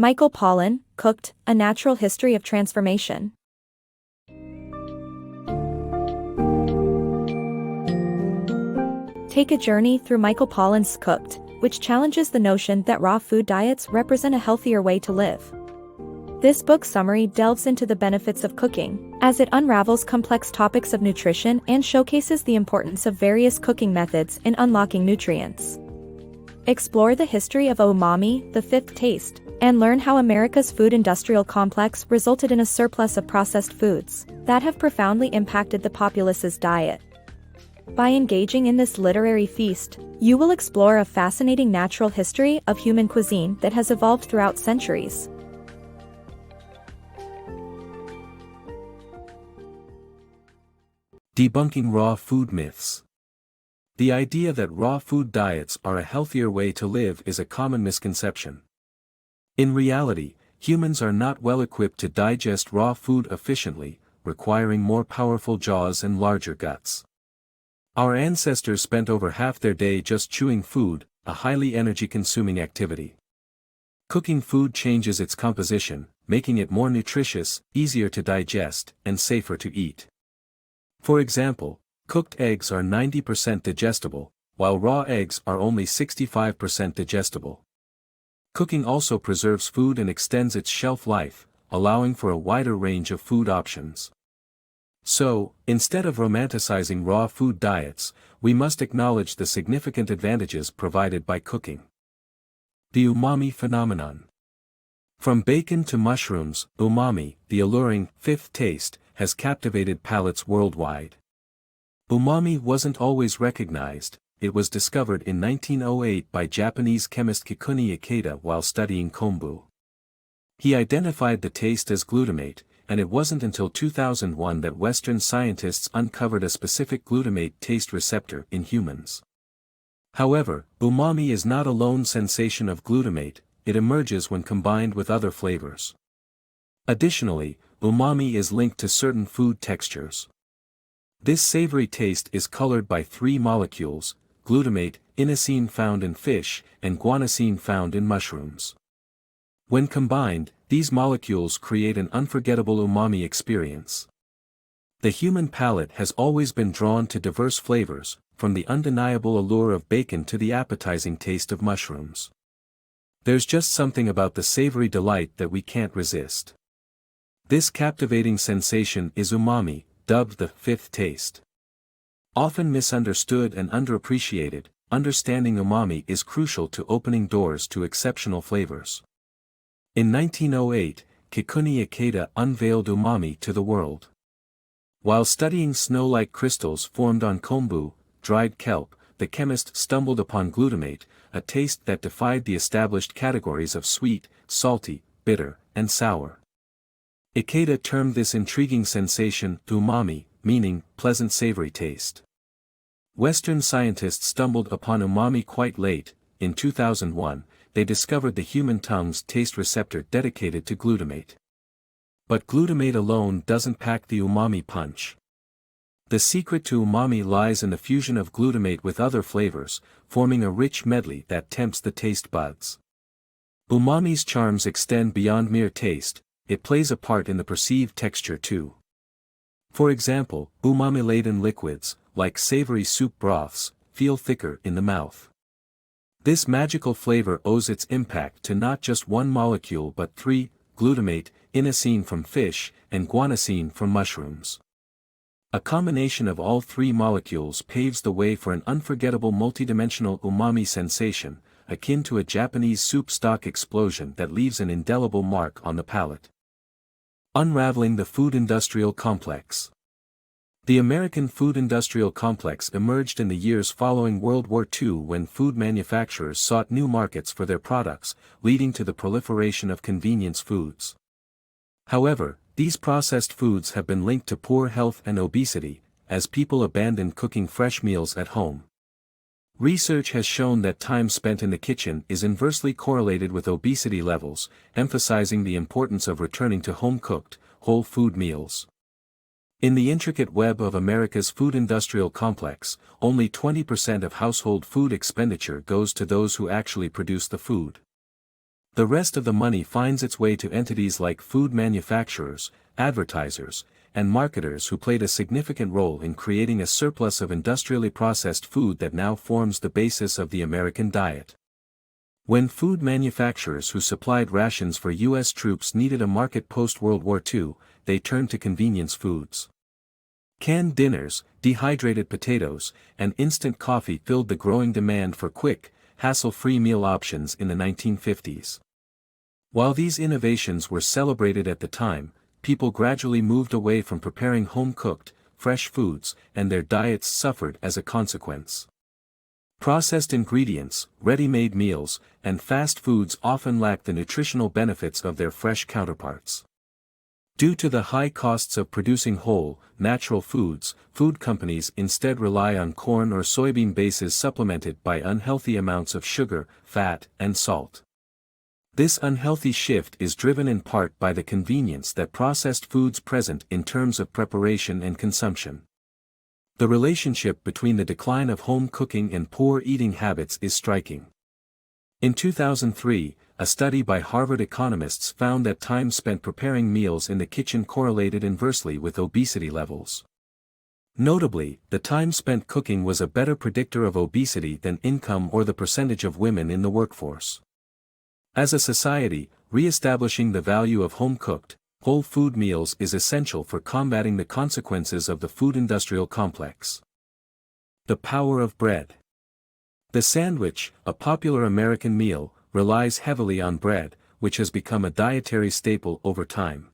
Michael Pollan, Cooked, A Natural History of Transformation. Take a journey through Michael Pollan's Cooked, which challenges the notion that raw food diets represent a healthier way to live. This book summary delves into the benefits of cooking, as it unravels complex topics of nutrition and showcases the importance of various cooking methods in unlocking nutrients. Explore the history of umami, the fifth taste, and learn how America's food industrial complex resulted in a surplus of processed foods that have profoundly impacted the populace's diet. By engaging in this literary feast, you will explore a fascinating natural history of human cuisine that has evolved throughout centuries. Debunking raw food myths. The idea that raw food diets are a healthier way to live is a common misconception. In reality, humans are not well equipped to digest raw food efficiently, requiring more powerful jaws and larger guts. Our ancestors spent over half their day just chewing food, a highly energy-consuming activity. Cooking food changes its composition, making it more nutritious, easier to digest, and safer to eat. For example, cooked eggs are 90% digestible, while raw eggs are only 65% digestible. Cooking also preserves food and extends its shelf life, allowing for a wider range of food options. So, instead of romanticizing raw food diets, we must acknowledge the significant advantages provided by cooking. The Umami Phenomenon. From bacon to mushrooms, umami, the alluring fifth taste, has captivated palates worldwide. Umami wasn't always recognized. It was discovered in 1908 by Japanese chemist Kikuchi Ikeda while studying kombu. He identified the taste as glutamate, and it wasn't until 2001 that Western scientists uncovered a specific glutamate taste receptor in humans. However, umami is not a lone sensation of glutamate, it emerges when combined with other flavors. Additionally, umami is linked to certain food textures. This savory taste is colored by three molecules: glutamate, inosine found in fish, and guanosine found in mushrooms. When combined, these molecules create an unforgettable umami experience. The human palate has always been drawn to diverse flavors, from the undeniable allure of bacon to the appetizing taste of mushrooms. There's just something about the savory delight that we can't resist. This captivating sensation is umami, dubbed the fifth taste. Often misunderstood and underappreciated, understanding umami is crucial to opening doors to exceptional flavors. In 1908, Kikuchi Ikeda unveiled umami to the world. While studying snow-like crystals formed on kombu, dried kelp, the chemist stumbled upon glutamate, a taste that defied the established categories of sweet, salty, bitter, and sour. Ikeda termed this intriguing sensation umami, meaning pleasant savory taste. Western scientists stumbled upon umami quite late. In 2001, they discovered the human tongue's taste receptor dedicated to glutamate. But glutamate alone doesn't pack the umami punch. The secret to umami lies in the fusion of glutamate with other flavors, forming a rich medley that tempts the taste buds. Umami's charms extend beyond mere taste, it plays a part in the perceived texture too. For example, umami-laden liquids, like savory soup broths, feel thicker in the mouth. This magical flavor owes its impact to not just one molecule but three: glutamate, inosine from fish, and guanosine from mushrooms. A combination of all three molecules paves the way for an unforgettable multidimensional umami sensation, akin to a Japanese soup stock explosion that leaves an indelible mark on the palate. Unraveling the food industrial complex. The American food industrial complex emerged in the years following World War II when food manufacturers sought new markets for their products, leading to the proliferation of convenience foods. However, these processed foods have been linked to poor health and obesity, as people abandon cooking fresh meals at home. Research has shown that time spent in the kitchen is inversely correlated with obesity levels, emphasizing the importance of returning to home-cooked, whole food meals. In the intricate web of America's food industrial complex, only 20% of household food expenditure goes to those who actually produce the food. The rest of the money finds its way to entities like food manufacturers, advertisers, and marketers who played a significant role in creating a surplus of industrially processed food that now forms the basis of the American diet. When food manufacturers who supplied rations for U.S. troops needed a market post-World War II, they turned to convenience foods. Canned dinners, dehydrated potatoes, and instant coffee filled the growing demand for quick, hassle-free meal options in the 1950s. While these innovations were celebrated at the time, people gradually moved away from preparing home-cooked, fresh foods, and their diets suffered as a consequence. Processed ingredients, ready-made meals, and fast foods often lack the nutritional benefits of their fresh counterparts. Due to the high costs of producing whole, natural foods, food companies instead rely on corn or soybean bases supplemented by unhealthy amounts of sugar, fat, and salt. This unhealthy shift is driven in part by the convenience that processed foods present in terms of preparation and consumption. The relationship between the decline of home cooking and poor eating habits is striking. In 2003, a study by Harvard economists found that time spent preparing meals in the kitchen correlated inversely with obesity levels. Notably, the time spent cooking was a better predictor of obesity than income or the percentage of women in the workforce. As a society, re-establishing the value of home-cooked, whole food meals is essential for combating the consequences of the food-industrial complex. The power of bread. The sandwich, a popular American meal, relies heavily on bread, which has become a dietary staple over time.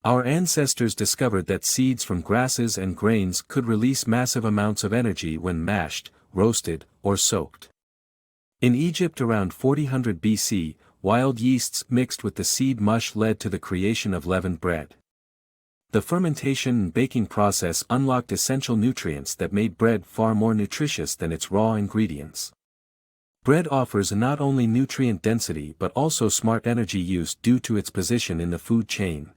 Our ancestors discovered that seeds from grasses and grains could release massive amounts of energy when mashed, roasted, or soaked. In Egypt around 400 BC, wild yeasts mixed with the seed mush led to the creation of leavened bread. The fermentation and baking process unlocked essential nutrients that made bread far more nutritious than its raw ingredients. Bread offers not only nutrient density but also smart energy use due to its position in the food chain.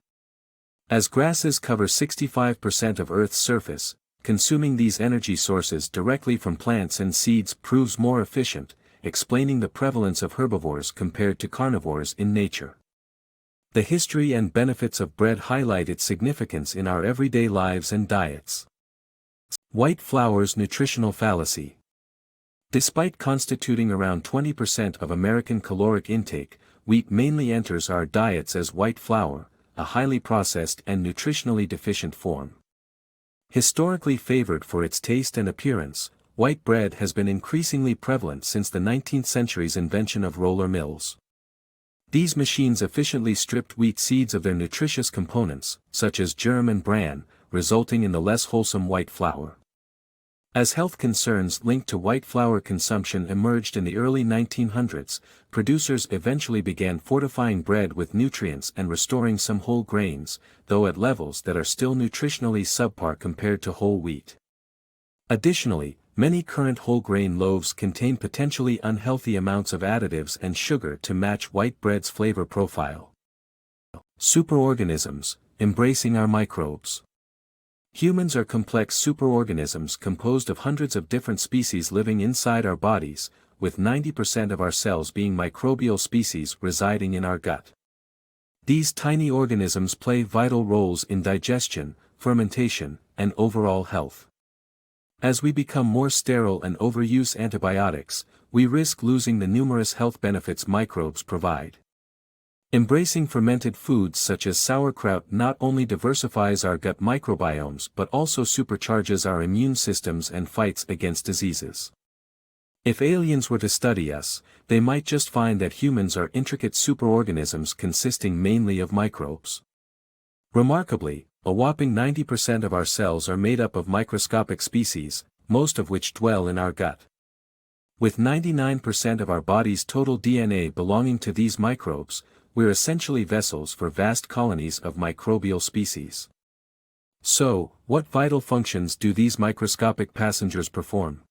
As grasses cover 65% of Earth's surface, consuming these energy sources directly from plants and seeds proves more efficient, explaining the prevalence of herbivores compared to carnivores in nature. The history and benefits of bread highlight its significance in our everyday lives and diets. White flour's nutritional fallacy. Despite constituting around 20% of American caloric intake, wheat mainly enters our diets as white flour, a highly processed and nutritionally deficient form. Historically favored for its taste and appearance, white bread has been increasingly prevalent since the 19th century's invention of roller mills. These machines efficiently stripped wheat seeds of their nutritious components, such as germ and bran, resulting in the less wholesome white flour. As health concerns linked to white flour consumption emerged in the early 1900s, producers eventually began fortifying bread with nutrients and restoring some whole grains, though at levels that are still nutritionally subpar compared to whole wheat. Additionally, many current whole grain loaves contain potentially unhealthy amounts of additives and sugar to match white bread's flavor profile. Superorganisms, embracing our microbes. Humans are complex superorganisms composed of hundreds of different species living inside our bodies, with 90% of our cells being microbial species residing in our gut. These tiny organisms play vital roles in digestion, fermentation, and overall health. As we become more sterile and overuse antibiotics, we risk losing the numerous health benefits microbes provide. Embracing fermented foods such as sauerkraut not only diversifies our gut microbiomes but also supercharges our immune systems and fights against diseases. If aliens were to study us, they might just find that humans are intricate superorganisms consisting mainly of microbes. Remarkably, a whopping 90% of our cells are made up of microscopic species, most of which dwell in our gut. With 99% of our body's total DNA belonging to these microbes, we're essentially vessels for vast colonies of microbial species. So, what vital functions do these microscopic passengers perform?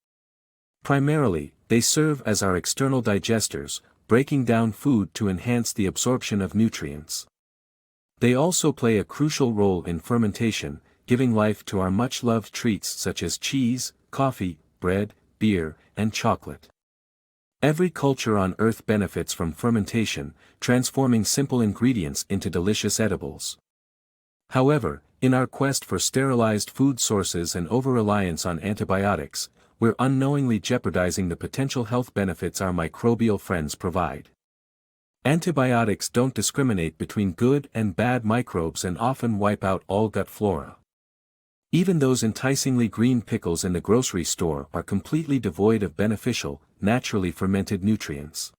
Primarily, they serve as our external digesters, breaking down food to enhance the absorption of nutrients. They also play a crucial role in fermentation, giving life to our much-loved treats such as cheese, coffee, bread, beer, and chocolate. Every culture on Earth benefits from fermentation, transforming simple ingredients into delicious edibles. However, in our quest for sterilized food sources and over-reliance on antibiotics, we're unknowingly jeopardizing the potential health benefits our microbial friends provide. Antibiotics don't discriminate between good and bad microbes and often wipe out all gut flora. Even those enticingly green pickles in the grocery store are completely devoid of beneficial, naturally fermented nutrients.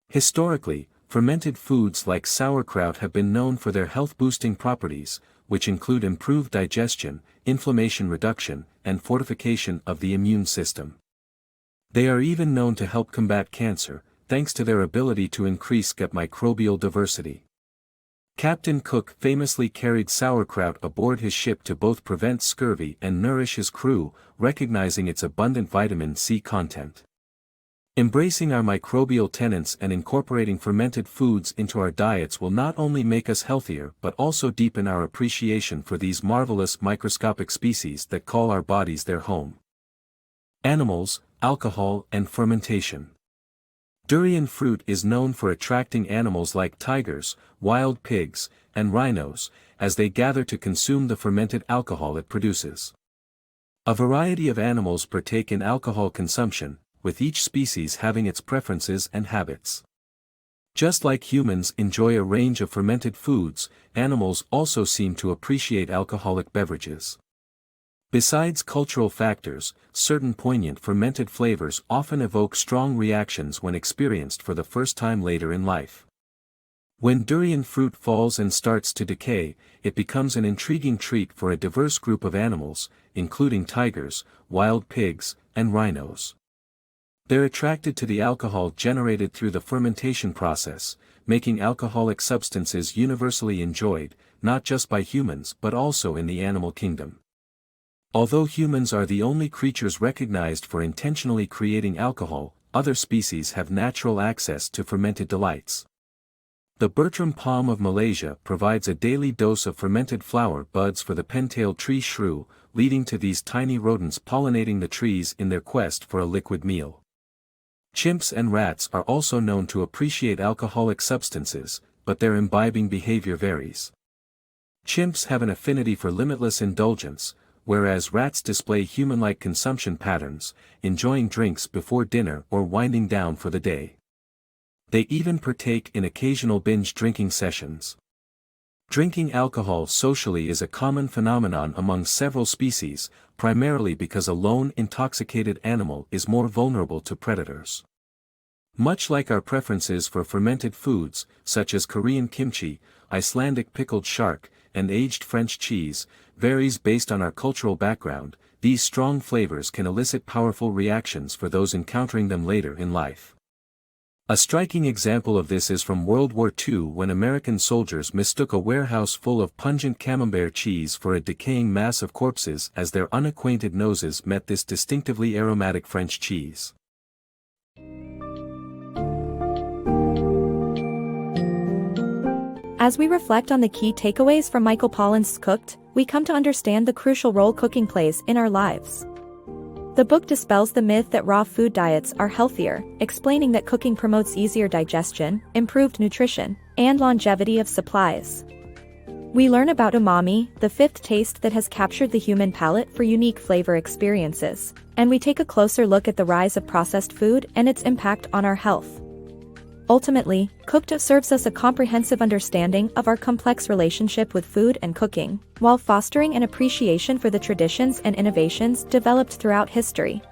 Historically, fermented foods like sauerkraut have been known for their health-boosting properties, which include improved digestion, inflammation reduction, and fortification of the immune system. They are even known to help combat cancer, thanks to their ability to increase gut microbial diversity. Captain Cook famously carried sauerkraut aboard his ship to both prevent scurvy and nourish his crew, recognizing its abundant vitamin C content. Embracing our microbial tenets and incorporating fermented foods into our diets will not only make us healthier but also deepen our appreciation for these marvelous microscopic species that call our bodies their home. Animals, alcohol, and fermentation. Durian fruit is known for attracting animals like tigers, wild pigs, and rhinos, as they gather to consume the fermented alcohol it produces. A variety of animals partake in alcohol consumption, with each species having its preferences and habits. Just like humans enjoy a range of fermented foods, animals also seem to appreciate alcoholic beverages. Besides cultural factors, certain poignant fermented flavors often evoke strong reactions when experienced for the first time later in life. When durian fruit falls and starts to decay, it becomes an intriguing treat for a diverse group of animals, including tigers, wild pigs, and rhinos. They're attracted to the alcohol generated through the fermentation process, making alcoholic substances universally enjoyed, not just by humans but also in the animal kingdom. Although humans are the only creatures recognized for intentionally creating alcohol, other species have natural access to fermented delights. The Bertram palm of Malaysia provides a daily dose of fermented flower buds for the pintail tree shrew, leading to these tiny rodents pollinating the trees in their quest for a liquid meal. Chimps and rats are also known to appreciate alcoholic substances, but their imbibing behavior varies. Chimps have an affinity for limitless indulgence, whereas rats display human-like consumption patterns, enjoying drinks before dinner or winding down for the day. They even partake in occasional binge drinking sessions. Drinking alcohol socially is a common phenomenon among several species, primarily because a lone intoxicated animal is more vulnerable to predators. Much like our preferences for fermented foods, such as Korean kimchi, Icelandic pickled shark, and aged French cheese, varies based on our cultural background, these strong flavors can elicit powerful reactions for those encountering them later in life. A striking example of this is from World War II when American soldiers mistook a warehouse full of pungent camembert cheese for a decaying mass of corpses as their unacquainted noses met this distinctively aromatic French cheese. As we reflect on the key takeaways from Michael Pollan's Cooked, we come to understand the crucial role cooking plays in our lives. The book dispels the myth that raw food diets are healthier, explaining that cooking promotes easier digestion, improved nutrition, and longevity of supplies. We learn about umami, the fifth taste that has captured the human palate for unique flavor experiences, and we take a closer look at the rise of processed food and its impact on our health. Ultimately, Cooked serves us a comprehensive understanding of our complex relationship with food and cooking, while fostering an appreciation for the traditions and innovations developed throughout history.